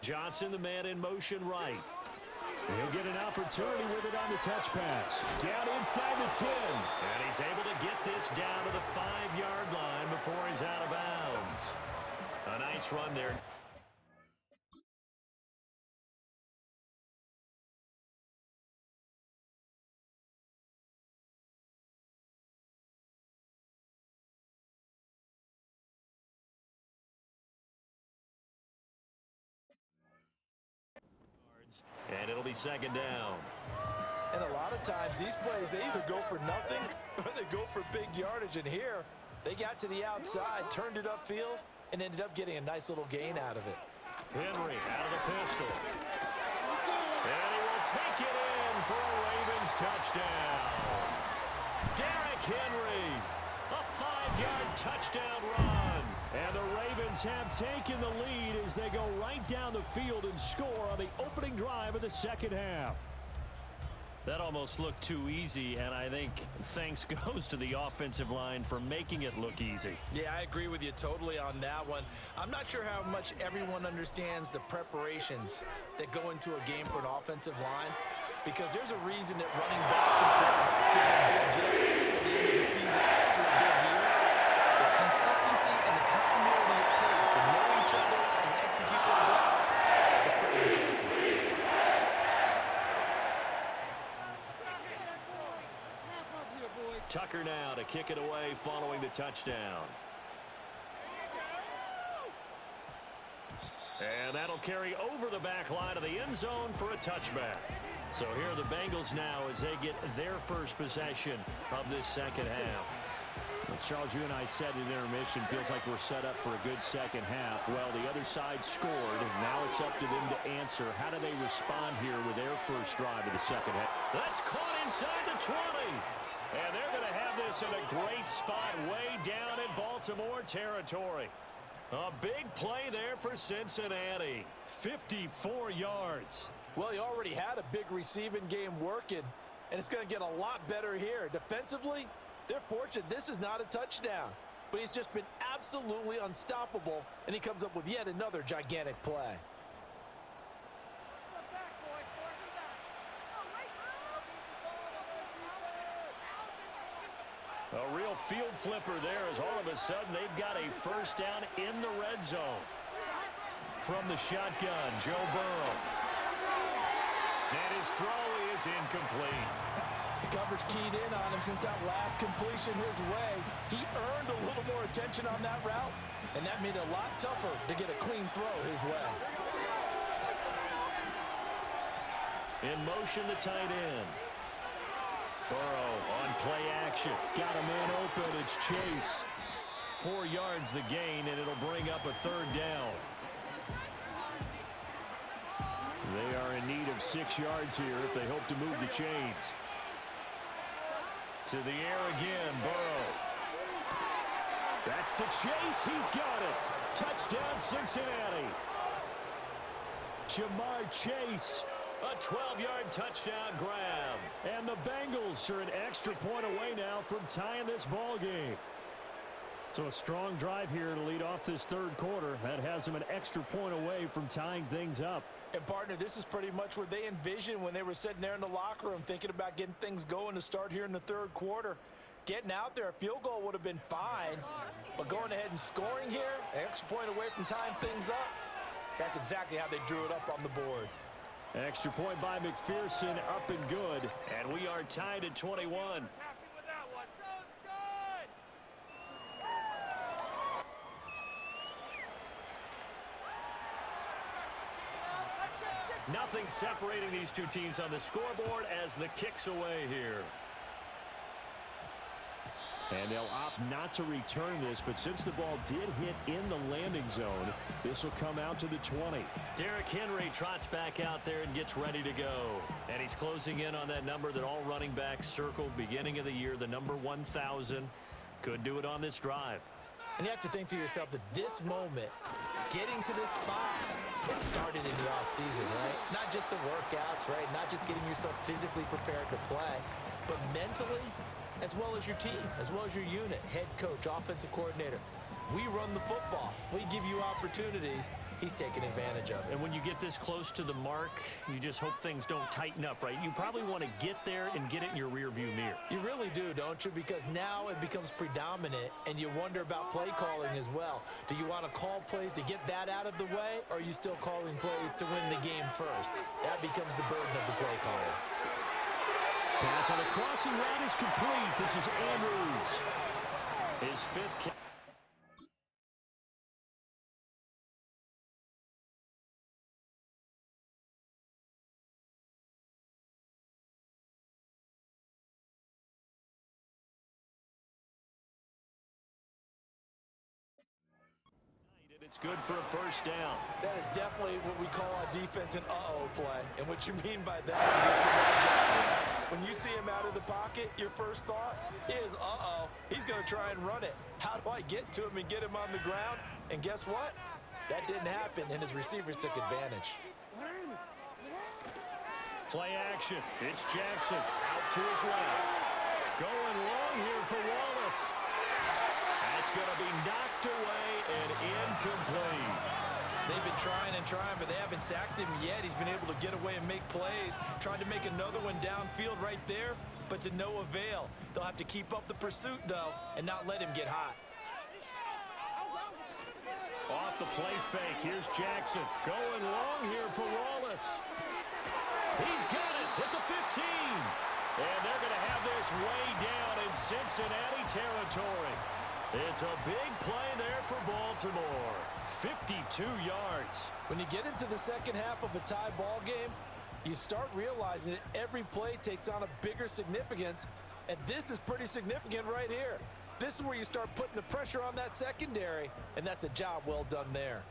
Johnson, the man in motion right. He'll get an opportunity with it on the touch pass. Down inside the 10. And he's able to get this down to the 5-yard line before he's out of bounds. A nice run there. And it'll be second down. And a lot of times these plays, they either go for nothing or they go for big yardage. And here, they got to the outside, turned it upfield, and ended up getting a nice little gain out of it. Henry out of the pistol. And he will take it in for a Ravens touchdown. Derrick Henry, a 5-yard touchdown run. And the Ravens have taken the lead as they go right down the field and score on the opening drive of the second half. That almost looked too easy, and I think thanks goes to the offensive line for making it look easy. Yeah, I agree with you totally on that one. I'm not sure how much everyone understands the preparations that go into a game for an offensive line, because there's a reason that running backs and quarterbacks give them big gifts at the end of the season after a big year. The consistency and the continuity it takes to know each other and execute their blocks is pretty impressive. Tucker now to kick it away following the touchdown. And that'll carry over the back line of the end zone for a touchback. So here are the Bengals now as they get their first possession of this second half. Well, Charles, you and I said in intermission, feels like we're set up for a good second half. Well, the other side scored, and now it's up to them to answer. How do they respond here with their first drive of the second half? That's caught inside the 20. And they're going to have this in a great spot way down in Baltimore territory. A big play there for Cincinnati. 54 yards. Well, he already had a big receiving game working, and it's going to get a lot better here. Defensively, they're fortunate this is not a touchdown, but he's just been absolutely unstoppable, and he comes up with yet another gigantic play. A real field flipper there as all of a sudden they've got a first down in the red zone. From the shotgun, Joe Burrow. And his throw is incomplete. The coverage keyed in on him since that last completion his way. He earned a little more attention on that route, and that made it a lot tougher to get a clean throw his way. In motion, the tight end. Burrow on play action. Got a man open. It's Chase. 4 yards the gain, and it'll bring up a third down. They are in need of 6 yards here if they hope to move the chains. To the air again, Burrow. That's to Chase. He's got it. Touchdown, Cincinnati. Jamar Chase. A 12-yard touchdown grab. And the Bengals are an extra point away now from tying this ball game. So a strong drive here to lead off this third quarter. That has them an extra point away from tying things up. And, partner, this is pretty much what they envisioned when they were sitting there in the locker room thinking about getting things going to start here in the third quarter. Getting out there, a field goal would have been fine. But going ahead and scoring here, an extra point away from tying things up, that's exactly how they drew it up on the board. Extra point by McPherson, up and good. And we are tied at 21. Nothing separating these two teams on the scoreboard as the kick's away here. And they'll opt not to return this, but since the ball did hit in the landing zone, this will come out to the 20. Derrick Henry trots back out there and gets ready to go. And he's closing in on that number that all running backs circled beginning of the year, the number 1,000. Could do it on this drive. And you have to think to yourself that this moment, getting to this spot, it started in the offseason, right? Not just the workouts, right? Not just getting yourself physically prepared to play, but mentally, as well as your team, as well as your unit, head coach, offensive coordinator. We run the football. We give you opportunities. He's taking advantage of it. And when you get this close to the mark, you just hope things don't tighten up, right? You probably want to get there and get it in your rearview mirror. You really do, don't you? Because now it becomes predominant, and you wonder about play calling as well. Do you want to call plays to get that out of the way, or are you still calling plays to win the game first? That becomes the burden of the play caller. Pass on the crossing route is complete. This is Andrews. His fifth catch. It's good for a first down. That is definitely what we call a defense an uh-oh play. And what you mean by that is against Lamar Jackson, when you see him out of the pocket, your first thought is, uh-oh, he's going to try and run it. How do I get to him and get him on the ground? And guess what? That didn't happen, and his receivers took advantage. Play action. It's Jackson out to his left. Going long here for Wallace. That's going to be knocked away and incomplete. They've been trying and trying, but they haven't sacked him yet. He's been able to get away and make plays. Tried to make another one downfield right there, but to no avail. They'll have to keep up the pursuit, though, and not let him get hot. Off the play fake. Here's Jackson. Going long here for Wallace. He's got it at the 15. And they're going to have this way down in Cincinnati territory. It's a big play there for Baltimore. 52 yards. When you get into the second half of a tie ball game, you start realizing that every play takes on a bigger significance, and this is pretty significant right here. This is where you start putting the pressure on that secondary, and that's a job well done there.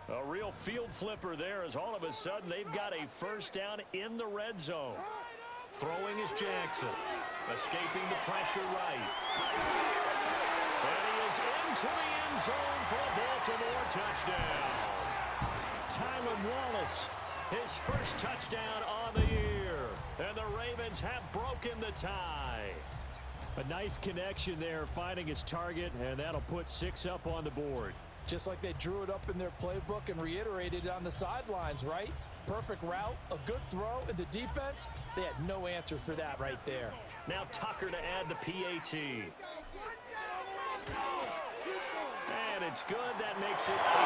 A real field flipper there as all of a sudden they've got a first down in the red zone. Throwing is Jackson. Escaping the pressure right. And he is into the end zone for a Baltimore touchdown. Tylan Wallace, his first touchdown on the year. And the Ravens have broken the tie. A nice connection there, finding his target, and that'll put 6 up on the board. Just like they drew it up in their playbook and reiterated it on the sidelines, right? Perfect route, a good throw, and the defense, they had no answer for that right there. Now Tucker to add the PAT. And it's good. That makes it a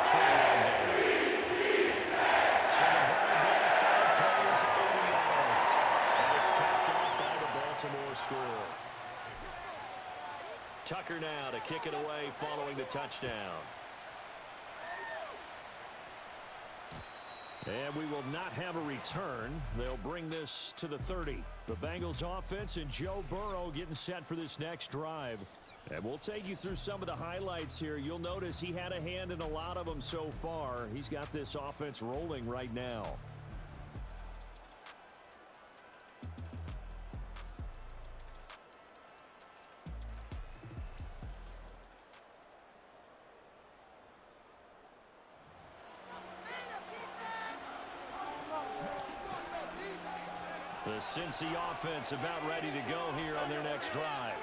28-21 game. So the drive there, 5 plays, 80 yards. And it's capped off by the Baltimore score. Tucker now to kick it away following the touchdown. And we will not have a return. They'll bring this to the 30. The Bengals offense and Joe Burrow getting set for this next drive. And we'll take you through some of the highlights here. You'll notice he had a hand in a lot of them so far. He's got this offense rolling right now. The Cincy offense about ready to go here on their next drive.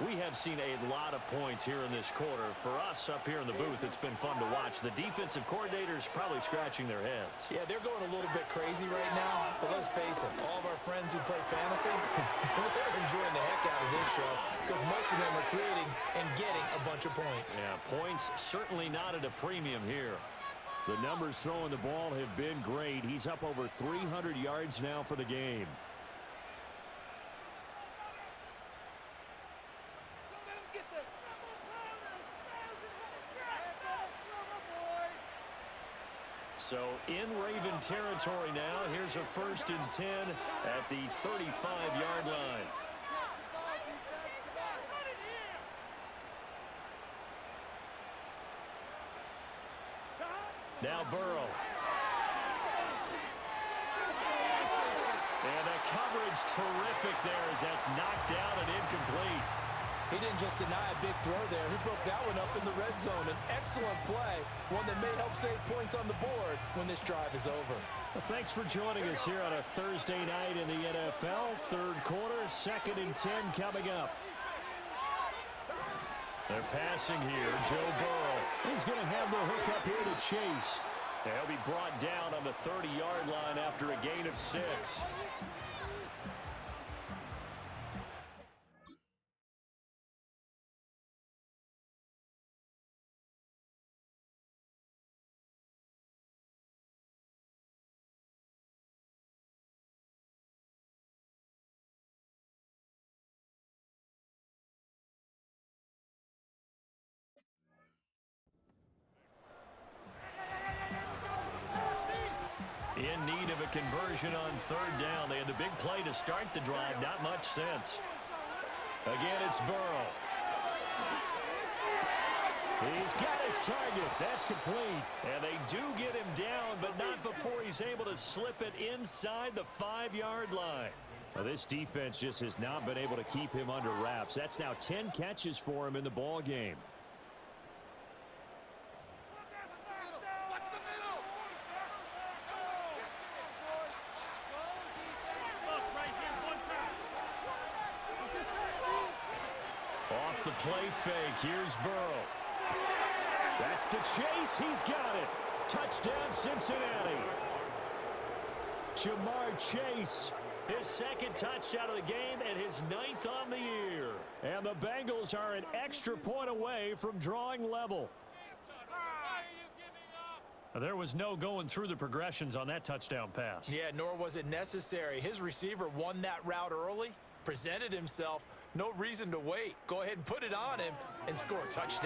We have seen a lot of points here in this quarter. For us up here in the booth, it's been fun to watch. The defensive coordinators probably scratching their heads. Yeah, they're going a little bit crazy right now, but let's face it, all of our friends who play fantasy, they're enjoying the heck out of this show because most of them are creating and getting a bunch of points. Yeah, points certainly not at a premium here. The numbers throwing the ball have been great. He's up over 300 yards now for the game. So in Raven territory now. Here's a 1st and 10 at the 35-yard line. Now Burrow. And the coverage terrific there as that's knocked down and incomplete. He didn't just deny a big throw there. He broke that one up in the red zone. An excellent play, one that may help save points on the board when this drive is over. Well, thanks for joining us here on a Thursday night in the NFL. Third quarter, 2nd and 10 coming up. They're passing here. Joe Burrow. He's going to have the hook up here to Chase. He'll be brought down on the 30-yard line after a gain of 6. In need of a conversion on 3rd down. They had the big play to start the drive. Not much sense. Again, it's Burrow. He's got his target. That's complete. And they do get him down, but not before he's able to slip it inside the 5-yard line. Well, this defense just has not been able to keep him under wraps. That's now 10 catches for him in the ball game. Off the play fake, here's Burrow. That's to Chase, he's got it. Touchdown, Cincinnati. Jamar Chase, his 2nd touchdown of the game and his 9th on the year. And the Bengals are an extra point away from drawing level. There was no going through the progressions on that touchdown pass. Yeah, nor was it necessary. His receiver won that route early, presented himself. No reason to wait. Go ahead and put it on him and score a touchdown.